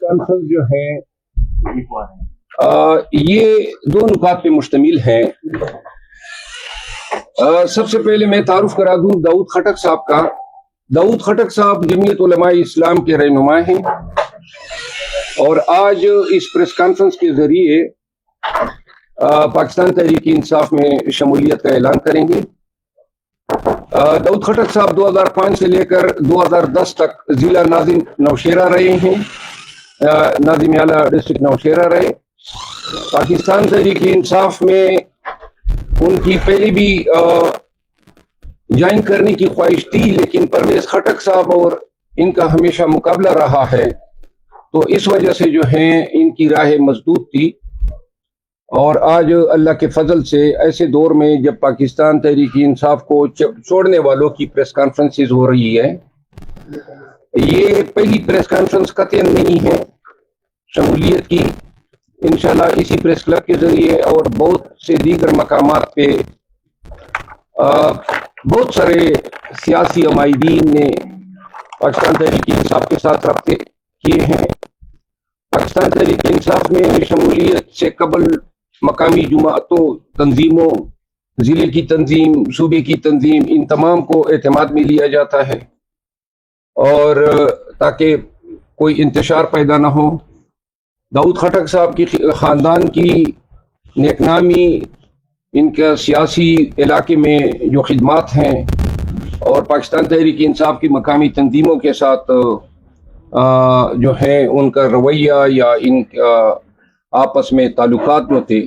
Conference जो है ये दो नुकात पे मुश्तमिल है। सबसे पहले मैं तारुफ करा दूं दाऊद खटक साहब का। दाऊद खटक साहब जमीयत उलमा इस्लाम के रहनुमा हैं और आज इस प्रेस कॉन्फ्रेंस के जरिए पाकिस्तान तहरीक इंसाफ में शमूलियत का ऐलान करेंगे। दाऊद खटक साहब 2005 से लेकर 2010 तक जिला नाजिम नौशेरा रहे हैं, नाजिम आला डिस्ट्रिक्ट नौशेरा रहे। पाकिस्तान तहरीक इंसाफ में उनकी पहले भी ज्वाइन करने की ख्वाहिश थी, लेकिन परवेज खटक साहब और इनका हमेशा मुकाबला रहा है, तो इस वजह से जो है इनकी राह मजबूत थी। और आज अल्लाह के फजल से ऐसे दौर में जब पाकिस्तान तहरीक इंसाफ को छोड़ने वालों की प्रेस कॉन्फ्रेंसेस हो रही है, ये पहली प्रेस कॉन्फ्रेंस कतई नहीं है शमूलियत की। इंशाल्लाह इसी प्रेस क्लब के जरिए और बहुत से दीगर मकामात पे बहुत सारे सियासी अमायदीन ने पाकिस्तान तहरीक इंसाफ के साथ रब्ते किए हैं। पाकिस्तान तहरीक इंसाफ में शमूलियत से कबल मकामी जुमातों, तंजीमों, जिले की तंजीम, सूबे की तंजीम, इन तमाम को एतमाद में लिया जाता है और ताकि कोई इंतशार पैदा ना हो। दाऊद खटक साहब की ख़ानदान की नेकनामी, इनका सियासी इलाके में जो खिदमात हैं और पाकिस्तान तहरीक इंसाफ की मकामी तंजीमों के साथ जो है उनका रवैया या इन आपस में ताल्लुकात जो थे,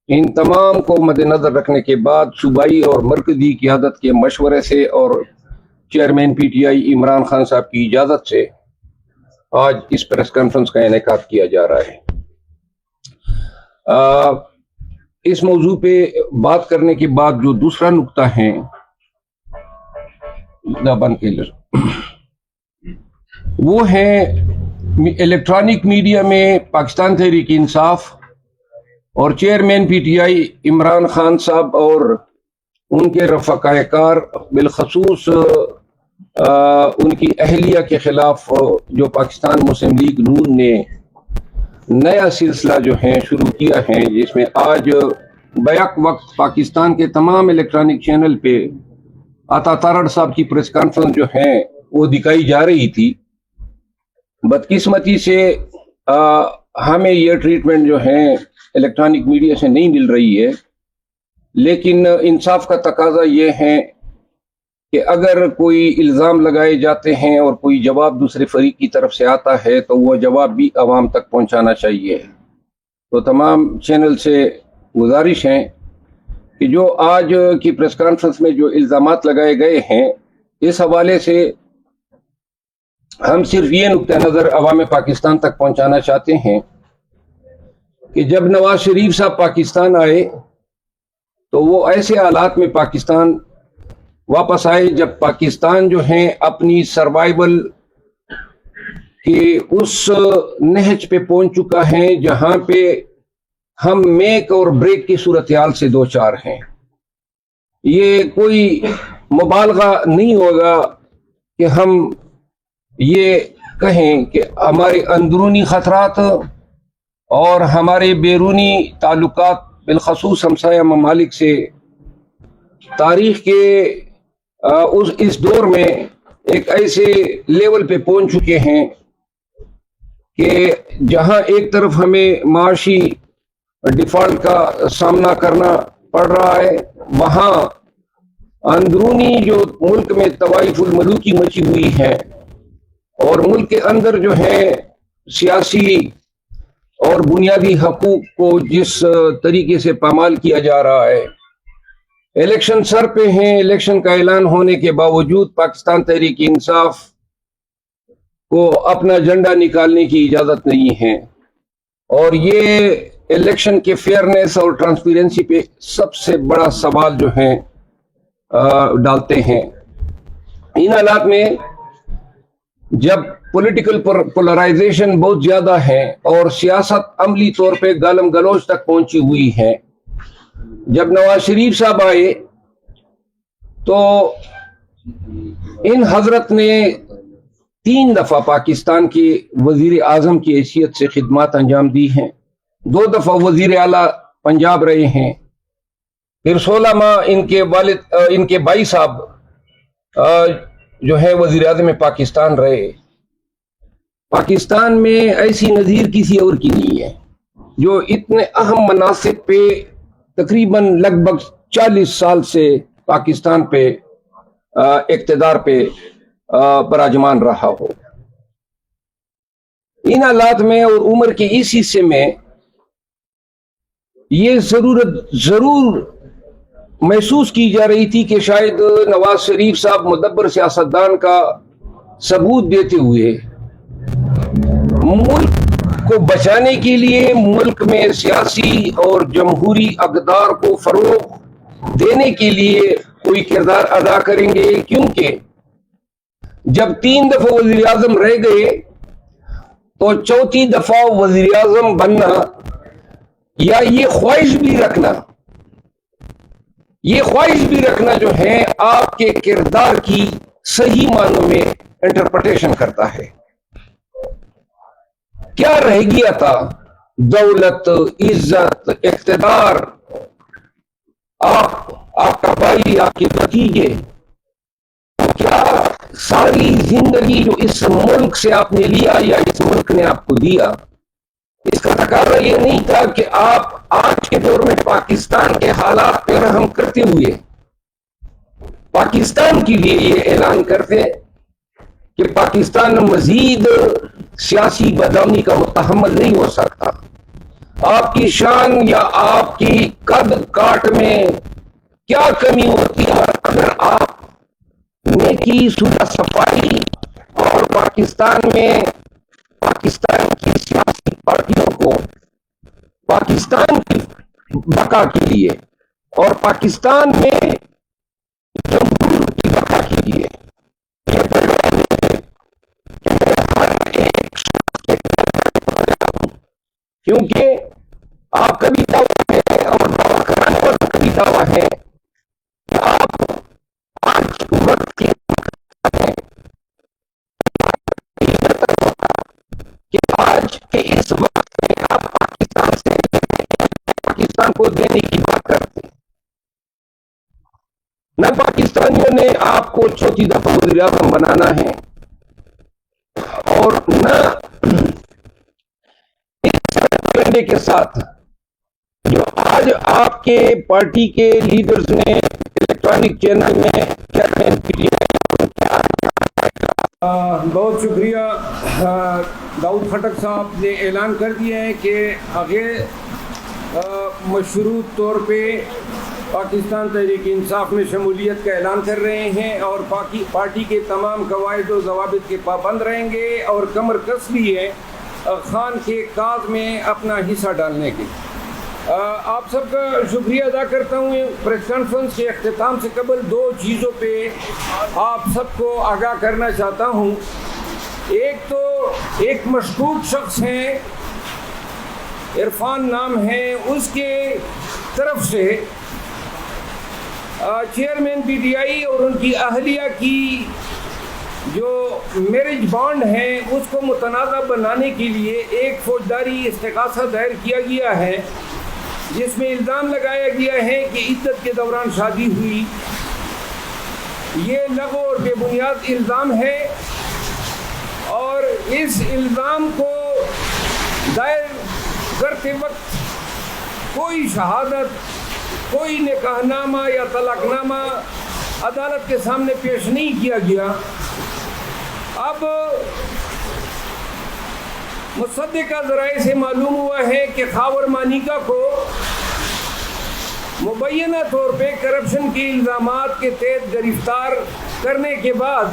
इन तमाम को मद्देनजर रखने के बाद सूबाई और मरकजी क़ियादत के मशवरे से और चेयरमैन PTI इमरान खान साहब की इजाज़त से आज इस प्रेस कॉन्फ्रेंस का इनेकाद किया जा रहा है। इस मौजू पे बात करने के बाद जो दूसरा नुक्ता है वो है इलेक्ट्रॉनिक मीडिया में पाकिस्तान तहरीक इंसाफ और चेयरमैन PTI इमरान खान साहब और उनके रफ़ाक़ाकार बिलखसूस उनकी अहलिया के खिलाफ जो पाकिस्तान मुस्लिम लीग नून ने नया सिलसिला जो है शुरू किया है, जिसमें आज बैक वक्त पाकिस्तान के तमाम इलेक्ट्रॉनिक चैनल पे आता तारड़ साहब की प्रेस कॉन्फ्रेंस जो है वो दिखाई जा रही थी। बदकिस्मती से हमें यह ट्रीटमेंट जो है इलेक्ट्रॉनिक मीडिया से नहीं मिल रही है, लेकिन इंसाफ का तकाजा ये है कि अगर कोई इल्ज़ाम लगाए जाते हैं और कोई जवाब दूसरे फरीक की तरफ से आता है तो वो जवाब भी आवाम तक पहुंचाना चाहिए। तो तमाम चैनल से गुजारिश है कि जो आज की प्रेस कॉन्फ्रेंस में जो इल्ज़ामात लगाए गए हैं, इस हवाले से हम सिर्फ ये नुक्ता नज़र अवाम पाकिस्तान तक पहुंचाना चाहते हैं कि जब नवाज शरीफ साहब पाकिस्तान आए तो वो ऐसे हालात में पाकिस्तान वापस आए जब पाकिस्तान जो है अपनी सर्वाइवल के उस नहज पे पहुंच चुका है जहां पे हम मेक और ब्रेक की सूरत हाल से दो चार हैं। ये कोई मुबालगा नहीं होगा कि हम ये कहें कि हमारे अंदरूनी खतरात और हमारे बैरूनी ताल्लुकात बिलखसूस हमसाया ममालिक से तारीख के इस दौर में एक ऐसे लेवल पे पहुंच चुके हैं कि जहां एक तरफ हमें माशी डिफॉल्ट का सामना करना पड़ रहा है, वहां अंदरूनी जो मुल्क में तवाइफुल मलूकी मची हुई है और मुल्क के अंदर जो है सियासी और बुनियादी हकूक को जिस तरीके से पामाल किया जा रहा है। इलेक्शन सर पे हैं, इलेक्शन का ऐलान होने के बावजूद पाकिस्तान तहरीक इंसाफ को अपना झंडा निकालने की इजाजत नहीं है और ये इलेक्शन के फेयरनेस और ट्रांसपेरेंसी पे सबसे बड़ा सवाल जो है डालते हैं। इन हालात में जब पॉलिटिकल पोलराइजेशन बहुत ज्यादा है और सियासत अमली तौर पे गालम गलोच तक पहुंची हुई है, जब नवाज शरीफ साहब आए तो इन हजरत ने 3 दफ़ा पाकिस्तान के वज़ीर आज़म की हैसियत से खिदमत अंजाम दी हैं, 2 दफ़ा वज़ीर आला पंजाब रहे हैं, फिर 16 माह इनके भाई साहब जो है वज़ीर आज़म पाकिस्तान रहे। पाकिस्तान में ऐसी नज़ीर किसी और की नहीं है जो इतने अहम मनासिब पे तकरीबन लगभग 40 साल से पाकिस्तान पे इक़्तिदार पे बराजमान रहा हो। इन हालात में और उम्र के इस हिस्से में ये जरूर महसूस की जा रही थी कि शायद नवाज शरीफ साहब मुदब्बर सियासतदान का सबूत देते हुए मुल्क को बचाने के लिए, मुल्क में सियासी और जमहूरी अक़दार को फरोग़ देने के लिए कोई किरदार अदा करेंगे, क्योंकि जब 3 दफ़ा वज़ीर आज़म रह गए तो चौथी दफ़ा वज़ीर आज़म बनना या ये ख्वाहिश भी रखना जो है आपके किरदार की सही मानों में इंटरप्रिटेशन करता है। क्या रह गया था? दौलत, इज्जत, इक़्तिदार, आपका भाई, आपके भतीजे, क्या सारी जिंदगी जो इस मुल्क से आपने लिया या इस मुल्क ने आपको दिया, इसका तकाज़ा ये नहीं था कि आप आज के दौर में पाकिस्तान के हालात पे रहम करते हुए पाकिस्तान के लिए ये ऐलान करते कि पाकिस्तान मजीद सियासी बदनामी का मुतहम्मल नहीं हो सकता। आपकी शान या आपकी कद काट में क्या कमी होती है अगर आप नेकी, सुलह, सफाई और पाकिस्तान में पाकिस्तान की सियासी पार्टियों को पाकिस्तान की बका के लिए और पाकिस्तान में जमहूर की बका के लिए क्योंकि आपका भी दावा है और दावा कराने वाला का भी दावा है कि आप आज वक्त के कि आज के इस वक्त में आप पाकिस्तान को देने की बात करते हैं। न पाकिस्तानियों ने आपको चौथी दफा वज़ीर आज़म बनाना है और न इस के साथ जो आज आपके पार्टी के लीडर्स ने इलेक्ट्रॉनिक चैनल में कैंपेन की है। बहुत शुक्रिया। दाऊद खटक साहब ने ऐलान कर दिया है कि आगे मशरूत तौर पे पाकिस्तान तहरीक इंसाफ में शमूलियत का ऐलान कर रहे हैं और पार्टी के तमाम कवायद व ज़वाबित के पाबंद रहेंगे और कमर कस भी है खान के काज में अपना हिस्सा डालने के। आप सबका शुक्रिया अदा करता हूँ। प्रेस कॉन्फ्रेंस के अख्तिताम से कबल 2 चीज़ों पे आप सबको आगाह करना चाहता हूँ। एक तो एक मशकूक शख्स हैं, इरफान नाम है, उसके तरफ से चेयरमैन पीटीआई और उनकी अहलिया की जो मैरिज बॉन्ड है उसको मुतनाज़ा बनाने के लिए एक फौजदारी इस्तिग़ासा दायर किया गया है, जिसमें इल्ज़ाम लगाया गया है कि इद्दत के दौरान शादी हुई। ये लग़व और बेबुनियाद इल्ज़ाम है और इस इल्ज़ाम को दायर करते वक्त कोई शहादत, कोई निकाहनामा या तलाक़नामा अदालत के सामने पेश नहीं किया गया। अब मुसद्दिक़ा ज़राए से मालूम हुआ है कि खावर मानिका को मुबैना तौर पे करप्शन के इल्ज़ामात के तहत गिरफ्तार करने के बाद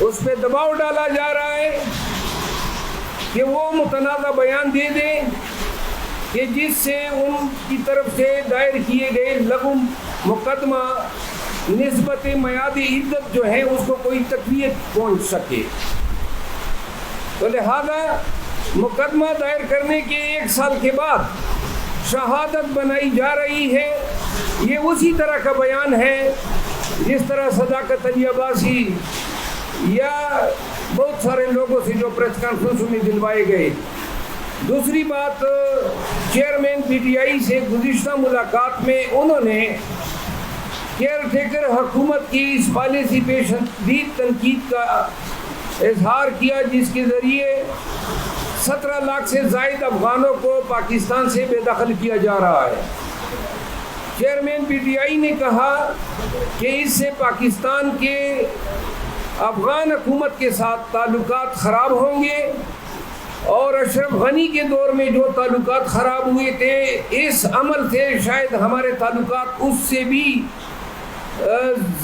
उस पर दबाव डाला जा रहा है कि वो मुतनाज़ा बयान दे दें कि जिससे उनकी तरफ से दायर किए गए लघु मुकदमा निस्बत मयादी इद्दत जो है उसको कोई तक़वियत पहुँच सके। तो लिहाजा मुकदमा दायर करने के 1 साल के बाद शहादत बनाई जा रही है। ये उसी तरह का बयान है जिस तरह सदाकत अली अब्बासी या بہت سارے لوگوں سے جو پریس کانفرنس میں دلوائے گئے. دوسری بات, چیئرمین پی ٹی آئی سے گزشتہ ملاقات میں انہوں نے کیئر ٹیکر حکومت کی اس پالیسی پہ شدید تنقید کا اظہار کیا جس کے ذریعے 17 لاکھ سے زائد افغانوں کو پاکستان سے بے دخل کیا جا رہا ہے. چیئرمین پی ٹی آئی نے کہا کہ اس سے پاکستان کے افغان حکومت کے ساتھ تعلقات خراب ہوں گے اور اشرف غنی کے دور میں جو تعلقات خراب ہوئے تھے اس عمل سے شاید ہمارے تعلقات اس سے بھی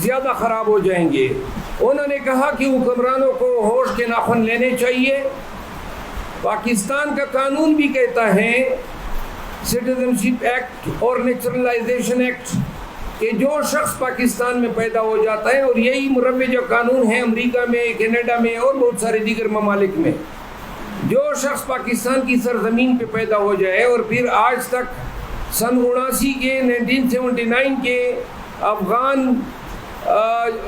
زیادہ خراب ہو جائیں گے. انہوں نے کہا کہ حکمرانوں کو ہوش کے ناخن لینے چاہیے. پاکستان کا قانون بھی کہتا ہے, سٹیزن شپ ایکٹ اور نیچرلائزیشن ایکٹ, کہ جو شخص پاکستان میں پیدا ہو جاتا ہے, اور یہی مروجہ قانون ہے امریکہ میں, کینیڈا میں اور بہت سارے دیگر ممالک میں, جو شخص پاکستان کی سرزمین پہ پیدا ہو جائے اور پھر آج تک سن 79 کے 1979 کے افغان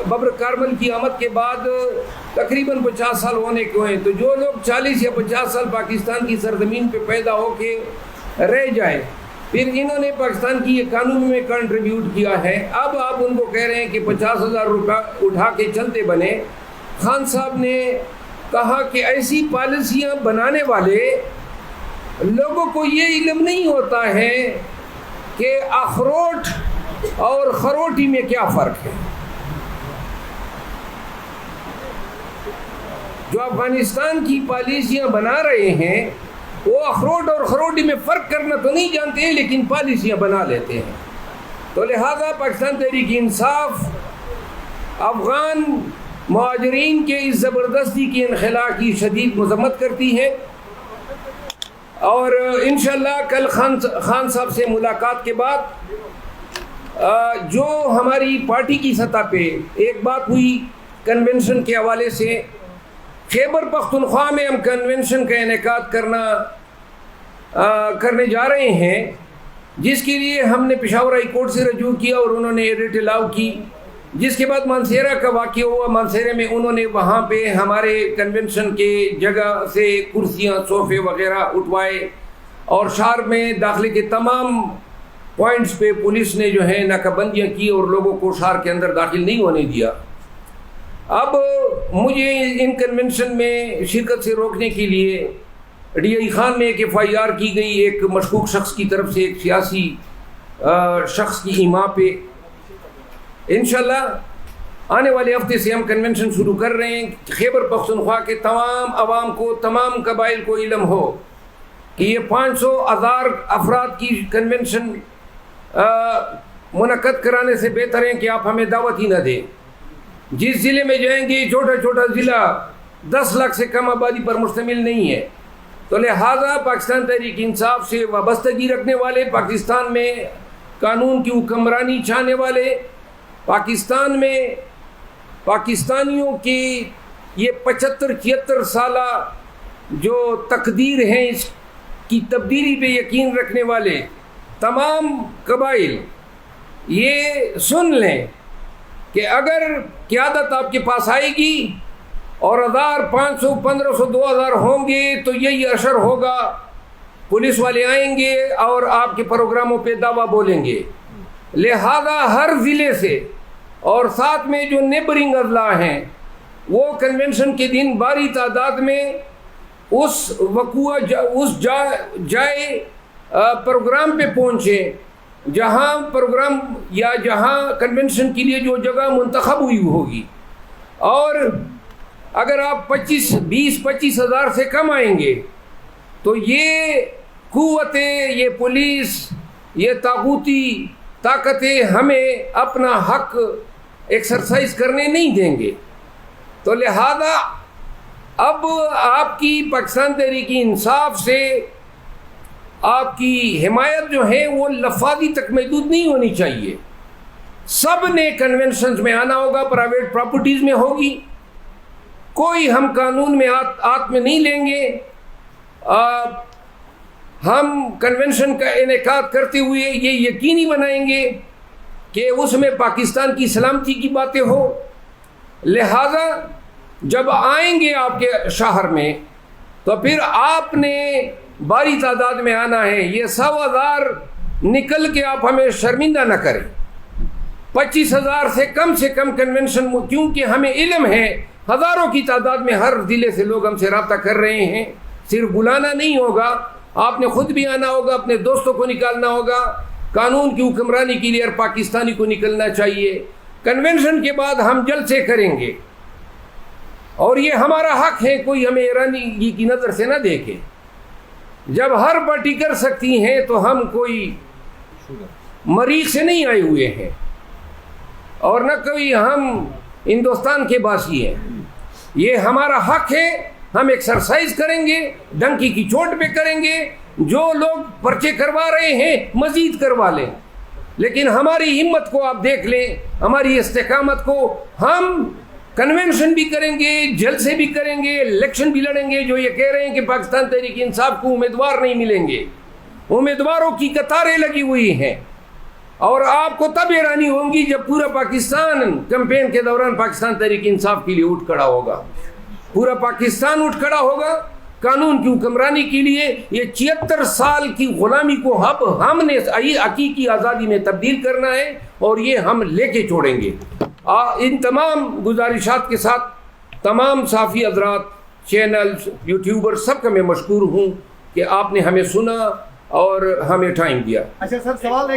ببر کارمل کی آمد کے بعد تقریباً 50 سال ہونے کو ہیں, تو جو لوگ 40 یا 50 سال پاکستان کی سرزمین پہ پیدا ہو کے رہ جائے, پھر انہوں نے پاکستان کی یہ قانون میں کنٹریبیوٹ کیا ہے. اب آپ ان کو کہہ رہے ہیں کہ 50,000 روپے اٹھا کے چلتے بنے. خان صاحب نے کہا کہ ایسی پالیسیاں بنانے والے لوگوں کو یہ علم نہیں ہوتا ہے کہ اخروٹ اور خروٹی میں کیا فرق ہے. جو افغانستان کی پالیسیاں بنا رہے ہیں وہ اخروٹ اور خروٹی میں فرق کرنا تو نہیں جانتے, لیکن پالیسیاں بنا لیتے ہیں. تو لہذا پاکستان تحریک انصاف افغان مہاجرین کے اس زبردستی کے انخلاء کی شدید مذمت کرتی ہے, اور انشاءاللہ کل خان صاحب سے ملاقات کے بعد جو ہماری پارٹی کی سطح پہ ایک بات ہوئی کنونشن کے حوالے سے, خیبر پختونخوا میں ہم کنونشن کا انعقاد کرنے جا رہے ہیں, جس کے لیے ہم نے پشاور ہائی کورٹ سے رجوع کیا اور انہوں نے ریٹ الاؤ کی. جس کے بعد مانسیرا کا واقعہ ہوا, مانسیرے میں انہوں نے وہاں پہ ہمارے کنونشن کے جگہ سے کرسیاں صوفے وغیرہ اٹھوائے, اور شہر میں داخلے کے تمام پوائنٹس پہ پولیس نے جو ہے ناکہ بندیاں کی اور لوگوں کو شہر کے اندر داخل نہیں ہونے دیا. اب مجھے ان کنونشن میں شرکت سے روکنے کے لیے ڈی آئی خان میں ایک FIR کی گئی ایک مشکوک شخص کی طرف سے, ایک سیاسی شخص کی ایما پہ. انشاءاللہ آنے والے ہفتے سے ہم کنونشن شروع کر رہے ہیں. خیبر پختونخوا کے تمام عوام کو, تمام قبائل کو علم ہو کہ یہ 500,000 افراد کی کنونشن منعقد کرانے سے بہتر ہے کہ آپ ہمیں دعوت ہی نہ دیں. جس ضلع میں جائیں گے, چھوٹا چھوٹا ضلع 10 لاکھ سے کم آبادی پر مشتمل نہیں ہے, تو لہٰذا پاکستان تحریک انصاف سے وابستگی رکھنے والے, پاکستان میں قانون کی حکمرانی چاہنے والے, پاکستان میں پاکستانیوں کی یہ 75-76 سالہ جو تقدیر ہیں اس کی تبدیلی پہ یقین رکھنے والے تمام قبائل یہ سن لیں کہ اگر قیادت آپ کے پاس آئے گی اور 1000, 500, 1500, 2000 ہوں گے تو یہی اثر ہوگا, پولیس والے آئیں گے اور آپ کے پروگراموں پہ دعویٰ بولیں گے. لہذا ہر ضلع سے اور ساتھ میں جو نیبرنگ اضلاع ہیں وہ کنونشن کے دن باری تعداد میں اس جائے پروگرام پہ پہنچیں جہاں پروگرام یا جہاں کنونشن کے لیے جو جگہ منتخب ہوئی ہوگی. اور اگر آپ 20-25 ہزار سے کم آئیں گے تو یہ قوتیں, یہ پولیس, یہ طاغوتی طاقتیں ہمیں اپنا حق ایکسرسائز کرنے نہیں دیں گے. تو لہذا اب آپ کی پاکستان تحریک انصاف سے آپ کی حمایت جو ہے وہ لفاظی تک محدود نہیں ہونی چاہیے. سب نے کنونشنز میں آنا ہوگا, پرائیویٹ پراپرٹیز میں ہوگی, کوئی ہم قانون میں ہاتھ میں نہیں لیں گے. ہم کنونشن کا انعقاد کرتے ہوئے یہ یقینی بنائیں گے کہ اس میں پاکستان کی سلامتی کی باتیں ہو. لہذا جب آئیں گے آپ کے شہر میں تو پھر آپ نے باری تعداد میں آنا ہے. یہ 100,000 نکل کے آپ ہمیں شرمندہ نہ کریں. 25,000 سے کم کنونشن، کیونکہ ہمیں علم ہے ہزاروں کی تعداد میں ہر ضلع سے لوگ ہم سے رابطہ کر رہے ہیں. صرف بلانا نہیں ہوگا، آپ نے خود بھی آنا ہوگا، اپنے دوستوں کو نکالنا ہوگا. قانون کی حکمرانی کے لیے ہر پاکستانی کو نکلنا چاہیے. کنونشن کے بعد ہم جلسے کریں گے اور یہ ہمارا حق ہے، کوئی ہمیں ایرانی کی نظر سے نہ دیکھے. جب ہر پارٹی کر سکتی ہیں تو ہم کوئی مریض سے نہیں آئے ہوئے ہیں اور نہ کوئی ہم ہندوستان کے باسی ہیں. یہ ہمارا حق ہے، ہم ایکسرسائز کریں گے، ڈنکی کی چوٹ پہ کریں گے. جو لوگ پرچے کروا رہے ہیں مزید کروا لیں، لیکن ہماری ہمت کو آپ دیکھ لیں، ہماری استقامت کو. ہم کنونشن بھی کریں گے، جلسے بھی کریں گے، الیکشن بھی لڑیں گے. جو یہ کہہ رہے ہیں کہ پاکستان تحریک انصاف کو امیدوار نہیں ملیں گے، امیدواروں کی قطاریں لگی ہوئی ہیں اور آپ کو تب حیرانی ہوں گی جب پورا پاکستان کیمپین کے دوران پاکستان تحریک انصاف کے لیے اٹھ کھڑا ہوگا. پورا پاکستان اٹھ کھڑا ہوگا قانون کی حکمرانی کے لیے. یہ 76 سال کی غلامی کو اب ہم نے حقیقی آزادی میں تبدیل کرنا ہے اور یہ ہم لے کے چھوڑیں گے. ان تمام گزارشات کے ساتھ تمام صحافی حضرات، چینلز، یوٹیوبر، سب کا میں مشکور ہوں کہ آپ نے ہمیں سنا اور ہمیں ٹائم دیا. اچھا سر، سوال ایک